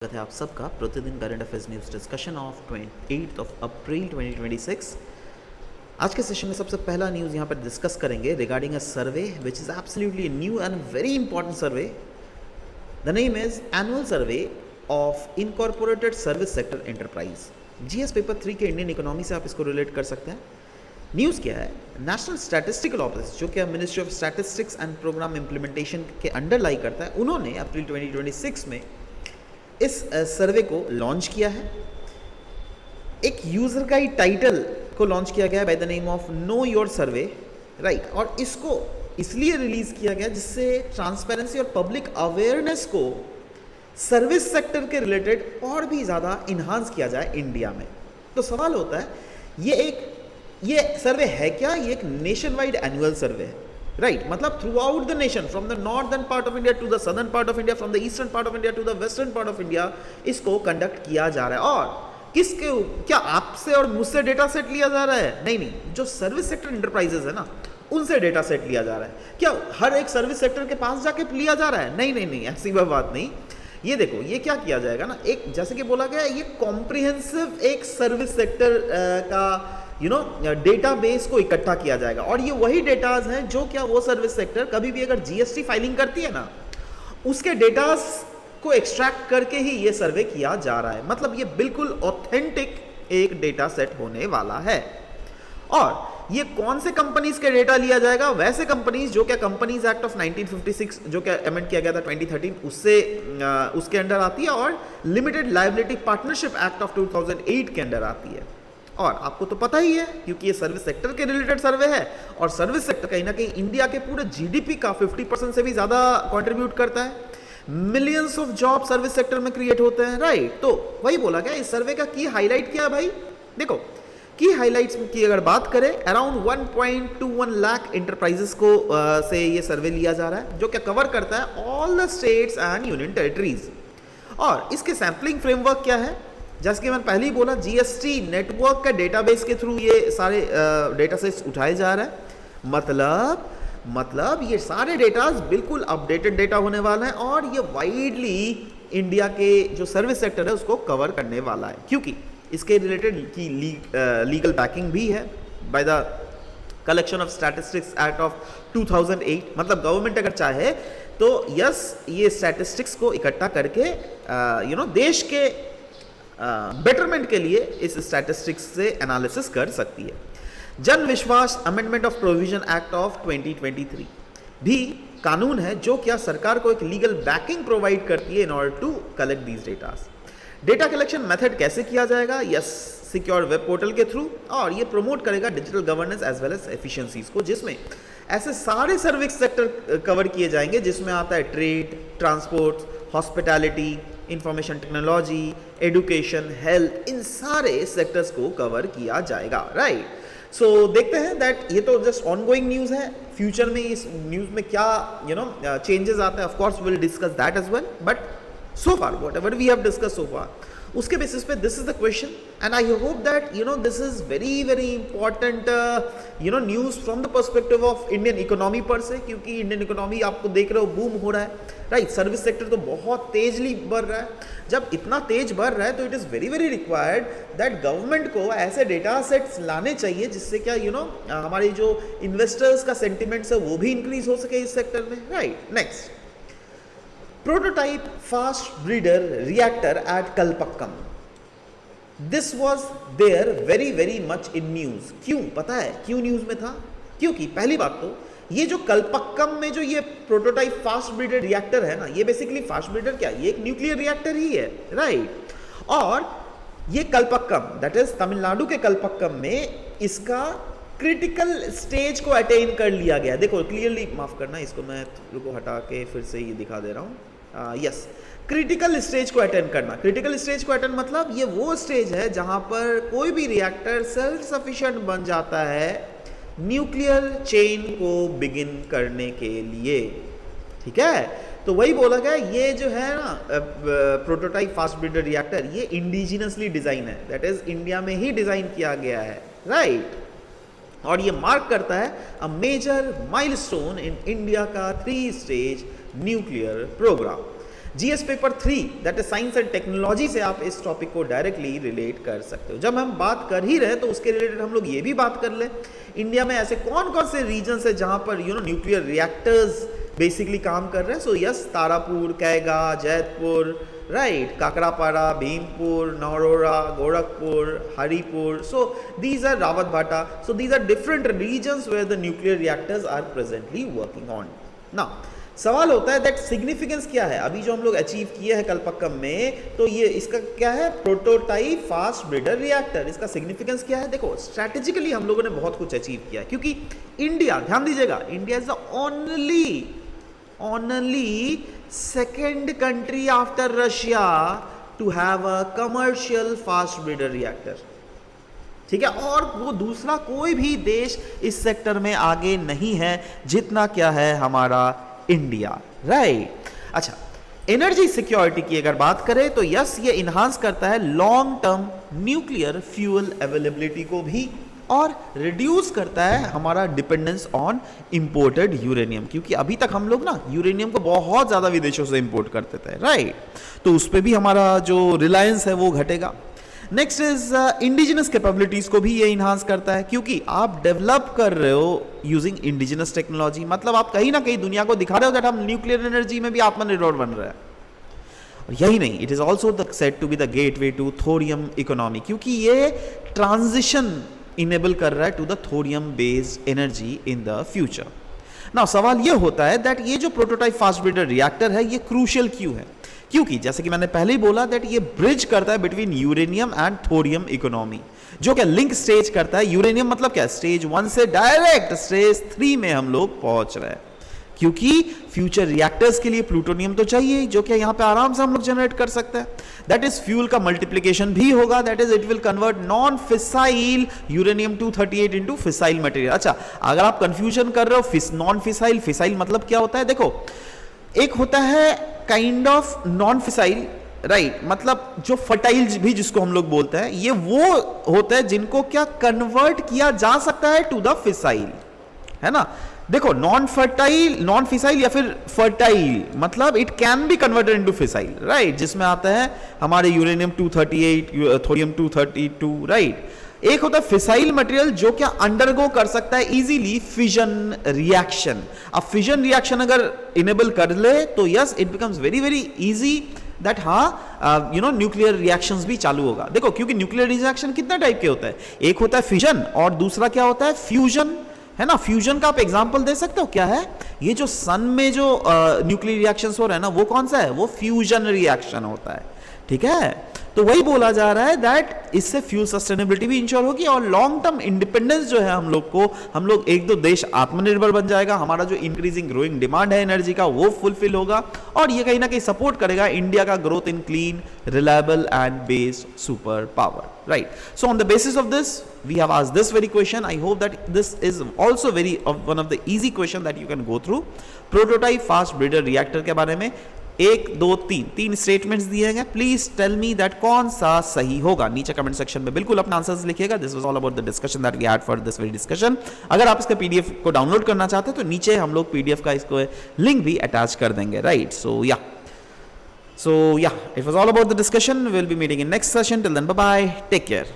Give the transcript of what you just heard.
स्वागत है आप सबका प्रतिदिन current affairs news discussion of 28 अप्रैल 2026। आज के सेशन में सबसे पहला न्यूज़ यहाँ पर डिस्कस करेंगे regarding a survey which is absolutely new and very important survey. The name is annual survey of incorporated service sector enterprise. GS paper 3 के Indian economy से आप इसको रिलेट कर सकते हैं। न्यूज़ क्या है, नेशनल स्टैटिस्टिकल ऑफिस जो कि ministry of statistics and programme implementation के अंडर लाई करता है, उन्होंने अप्रैल 2026 में इस सर्वे को लॉन्च किया है। एक यूज़र गाइड टाइटल को लॉन्च किया गया है by the name of know your survey, right. और इसको इसलिए रिलीज़ किया गया जिससे ट्रांसपेरेंसी और पब्लिक अवेयरनेस को सर्विस सेक्टर के रिलेटेड और भी ज़्यादा इन्हांस किया जाए इंडिया में। तो सवाल होता है, ये सर्वे है क्या? ये एक नेशन वाइड एनुअल सर्वे है, राइट। मतलब throughout the nation, from the northern part of India to the southern part of India, from the eastern part of India to the western part of India, इसको conduct किया जा रहा है। और किसके, क्या आपसे और मुझसे डेटा सेट लिया जा रहा है? नहीं, जो सर्विस सेक्टर इंटरप्राइजेस है ना, उनसे डेटा सेट लिया जा रहा है। क्या हर एक सर्विस सेक्टर के पास जाके लिया जा रहा है? नहीं, ऐसी बात नहीं। ये देखो, ये क्या किया जाएगा ना, एक जैसे कि बोला गया, ये कॉम्प्रिहेंसिव एक सर्विस सेक्टर का डेटाबेस को इकट्ठा किया जाएगा। और ये वही डेटाज हैं जो क्या वो सर्विस सेक्टर कभी भी अगर जीएसटी फाइलिंग करती है ना, उसके डेटाज को एक्सट्रैक्ट करके ही ये सर्वे किया जा रहा है। मतलब ये बिल्कुल ऑथेंटिक एक डेटा सेट होने वाला है। और ये कौन से कंपनीज के डेटा लिया जाएगा? वैसे कंपनीज जो क्या कंपनीज एक्ट ऑफ 1956 जो क्या अमेंड किया गया था 2013 उसके अंडर आती है, और limited liability partnership act of 2008 के अंडर आती है। और आपको तो पता ही है, क्योंकि ये सर्विस सेक्टर के रिलेटेड सर्वे है, और सर्विस सेक्टर कहीं ना कहीं इंडिया के पूरे जीडीपी का 50% से भी ज्यादा कंट्रीब्यूट करता है। Millions of job service sector में क्रिएट होते हैं, राइट। तो वही बोला गया, इस सर्वे का की हाईलाइट क्या है भाई? देखो, की हाईलाइट्स की अगर बात करें, अराउंड 1.21 लाख इंटरप्राइजेस को से ये सर्वे लिया जा रहा है, जो क्या कवर करता है all the states and union territories. और इसके सैम्पलिंग फ्रेमवर्क क्या है? जैसे कि मैंने पहले ही बोला, जीएसटी नेटवर्क का डेटाबेस के थ्रू ये सारे डेटा सेट्स उठाए जा रहा है। मतलब ये सारे डेटास बिल्कुल अपडेटेड डेटा होने वाला है, और ये वाइडली इंडिया के जो सर्विस सेक्टर है उसको कवर करने वाला है, क्योंकि इसके रिलेटेड की लीगल बैकिंग भी है by the collection of statistics act of 2008। मतलब गवर्नमेंट अगर चाहे तो यस, ये स्टैटिस्टिक्स को इकट्ठा करके देश के बेटरमेंट के लिए इस स्टैटिस्टिक्स से एनालिसिस कर सकती है। जन विश्वास amendment of provision act of 2023 भी कानून है जो क्या सरकार को एक लीगल बैकिंग प्रोवाइड करती है in order to collect these datas. Data collection method कैसे किया जाएगा? यस, सिक्योर वेब पोर्टल के थ्रू, और ये प्रमोट करेगा digital governance as well as efficiencies को, जिसमें ऐसे सारे सर्विस सेक्टर कवर किए जाएंगे जिसमें आता है trade, transport, hospitality, information technology, education, health, इन सारे सेक्टर्स को कवर किया जाएगा, राइट। सो देखते हैं दैट ये तो जस्ट ऑनगोइंग न्यूज़ है। फ्यूचर में इस न्यूज़ में क्या चेंजेस आते हैं, of course will discuss that as well, but so far whatever we have discussed so far, उसके बेसिस पे this is the question, and I hope that this is very important news from the perspective of Indian economy per se, क्योंकि Indian economy आपको देख रहे हो boom हो रहा है, राइट। सर्विस सेक्टर तो बहुत तेजली बढ़ रहा है। जब इतना तेज बढ़ रहा है तो it is very required that government को ऐसे डेटा सेट्स लाने चाहिए जिससे क्या हमारी जो इन्वेस्टर्स का सेंटिमेंट्स है वो भी इंक्रीज हो सके इस सेक्टर में, right. Next, prototype fast breeder reactor at Kalpakkam. This was there very much in news. क्यों पता है क्यों न्यूज में था? क्योंकि पहली बात तो ये जो कल्पक्कम में जो ये प्रोटोटाइप फास्ट ब्रीडर रिएक्टर है ना, ये बेसिकली फास्ट ब्रीडर क्या, ये एक न्यूक्लियर रिएक्टर ही है, राइट। और ये कल्पक्कम दैट इज तमिलनाडु के कल्पक्कम में इसका क्रिटिकल स्टेज को अटेन कर लिया गया। देखो क्लियरली, माफ करना, इसको मैं रुको हटा के फिर से ये दिखा दे रहा हूँ। यस, क्रिटिकल स्टेज को अटेंड करना। क्रिटिकल स्टेज को अटेंड मतलब ये वो स्टेज है जहां पर कोई भी रिएक्टर सेल्फ सफिशिएंट बन जाता है न्यूक्लियर चेन को बिगिन करने के लिए, ठीक है। तो वही बोला गया, ये जो है ना प्रोटोटाइप फास्ट ब्रीडर रिएक्टर, ये इंडिजिनसली डिजाइन है, दैट इज इंडिया में ही डिजाइन किया गया है, राइट। और ये मार्क करता है a major milestone in India का 3 stage nuclear programme. GS paper 3 that is science and technology से आप इस टॉपिक को डायरेक्टली रिलेट कर सकते हो। जब हम बात कर ही रहे तो उसके रिलेटेड हम लोग ये भी बात कर ले, इंडिया में ऐसे कौन कौन से रीजन्स है जहां पर न्यूक्लियर रिएक्टर्स बेसिकली काम कर रहे हैं। So yes, Tarapur, Kaiga, Jaitapur, right, Kakrapar, Bhimpur, Narora, Gorakhpur, Haripur, so these are Rawatbhata, so these are different regions where the nuclear reactors are presently working on. Now सवाल होता है दैट सिग्निफिकेंस क्या है, अभी जो हम लोग अचीव किए हैं कल्पक्कम में, तो ये इसका क्या है, प्रोटोटाइप फास्ट ब्रीडर रिएक्टर, इसका सिग्निफिकेंस क्या है। देखो स्ट्रैटेजिकली हम लोगों ने बहुत कुछ अचीव किया है, क्योंकि इंडिया, ध्यान दीजिएगा, India is the only second country after Russia to have a commercial fast breeder reactor, ठीक है, और वो दूसरा कोई भी देश इस सेक्टर में आगे नहीं है जितना क्या है हमारा इंडिया, राइट। अच्छा, एनर्जी सिक्योरिटी की अगर बात करें तो यस, ये इन्हांस करता है long term nuclear fuel availability को भी, और रिड्यूस करता है हमारा डिपेंडेंस ऑन इंपोर्टेड यूरेनियम, क्योंकि अभी तक हम लोग ना यूरेनियम को बहुत ज़्यादा विदेशों से इंपोर्ट करते थे, राइट, तो उस पर भी हमारा जो रिलायंस है वो घटेगा। नेक्स्ट इज इंडिजिनस कैपेबिलिटीज़ को भी ये इन्हांस करता है, क्योंकि आप डेवलप कर रहे हो यूजिंग इंडिजिनस टेक्नोलॉजी, मतलब आप कहीं ना कहीं दुनिया को दिखा रहे हो दैट हम न्यूक्लियर एनर्जी में भी आत्मनिर्भर बन रहे हैं। और यही नहीं, it is also said to be the gateway to thorium economy, क्योंकि ये ट्रांजिशन इनेबल कर रहा है to the thorium based energy in the future. Now सवाल ये होता है दैट ये जो प्रोटोटाइप फास्ट ब्रीडर रिएक्टर है ये क्रूशियल क्यों है, क्योंकि जैसे कि मैंने पहले ही बोला दैट ये ब्रिज करता है between uranium and thorium economy, जो क्या लिंक स्टेज करता है। यूरेनियम मतलब क्या, स्टेज 1 से डायरेक्ट स्टेज 3 में हम लोग पहुंच रहे हैं, क्योंकि फ्यूचर रिएक्टर्स के लिए प्लूटोनियम तो चाहिए, जो कि यहाँ पे आराम से हम लोग जनरेट कर सकते हैं। दैट इज फ्यूल का मल्टीप्लिकेशन भी होगा, that is it will convert non fissile uranium 238 into fissile material. अच्छा, अगर आप कंफ्यूजन कर रहे हो नॉन फिसाइल, फिसाइल मतलब क्या होता है, देखो एक होता है kind of non fissile, right, मतलब जो फर्टाइल भी जिसको हम लोग बोलते हैं, ये वो होता है जिनको क्या कन्वर्ट किया जा सकता है टू द फिसाइल, है ना। देखो नॉन फिसाइल या फिर फर्टाइल मतलब it can be converted into fissile, right, जिसमें आता है हमारे यूरेनियम 238, थोरियम 232, राइट। एक होता है फिसाइल मटेरियल जो क्या अंडरगो कर सकता है इजीली फिजन रिएक्शन। अब फिजन रिएक्शन अगर इनेबल कर ले तो yes, it becomes very very easy that हाँ न्यूक्लियर रिएक्शंस भी चालू होगा। देखो क्योंकि न्यूक्लियर रिएक्शन कितने टाइप के होता है, एक होता है फिजन और दूसरा क्या होता है, फ्यूजन, है ना। फ्यूजन का आप एग्जांपल दे सकते हो, क्या है, ये जो सन में जो न्यूक्लियर रिएक्शंस हो रहे हैं ना, वो कौन सा है, वो फ्यूजन रिएक्शन होता है, ठीक है। तो वही बोला जा रहा है दैट इससे फ्यूल सस्टेनेबिलिटी भी इंश्योर होगी और लॉन्ग टर्म इंडिपेंडेंस जो है हम लोग एक दो देश आत्मनिर्भर बन जाएगा, हमारा जो इंक्रीजिंग ग्रोइंग डिमांड है एनर्जी का वो फुलफिल होगा, और ये कहीं ना कहीं सपोर्ट करेगा इंडिया का growth in clean, reliable and based super power, right? So on the basis of this we have asked this very question. I hope that this is also one of the easy question that you can go through. Prototype fast breeder reactor के बारे में 1 2 3 statements दिए गए, please tell me that कौन सा सही होगा। नीचे कमेंट सेक्शन में बिल्कुल अपना आंसर्स लिखिएगा। This was all about the discussion that we had for this very discussion. अगर आप इसका पीडीएफ को डाउनलोड करना चाहते हैं तो नीचे हम लोग पीडीएफ का इसको लिंक भी अटैच कर देंगे, right. So yeah, it was all about the discussion. We'll be meeting in next session. Till then, bye bye. Take care.